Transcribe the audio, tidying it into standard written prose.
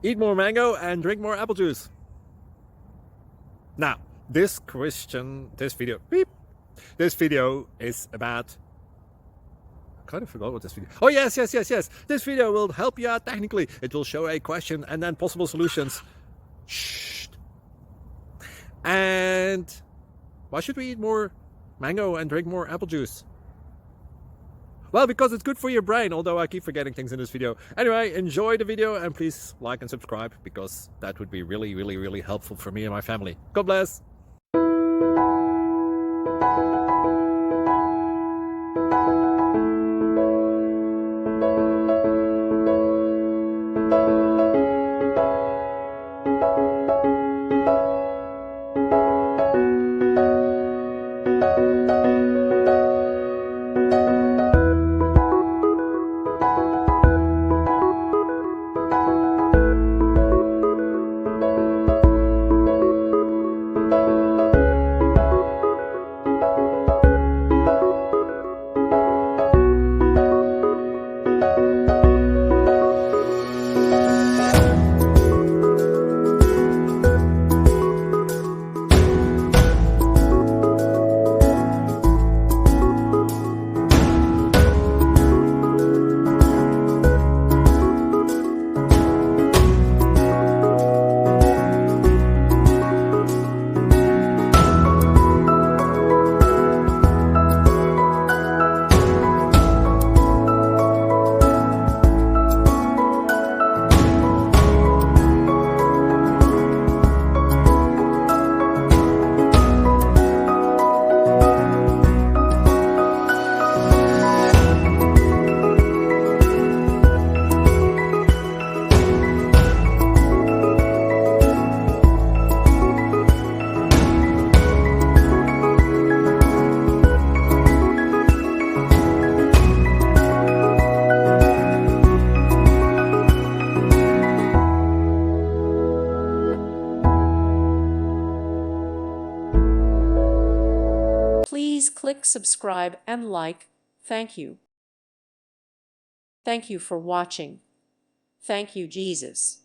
Eat more mango and drink more apple juice. Now, this video is about, I kind of forgot what this video. Oh, yes. This video will help you out technically. It will show a question and then possible solutions. Shh. And why should we eat more mango and drink more apple juice? Well, because it's good for your brain, although I keep forgetting things in this video. Anyway, enjoy the video and please like and subscribe, because that would be really helpful for me and my family. God bless. Please click subscribe and like. Thank you. Thank you for watching. Thank you, Jesus.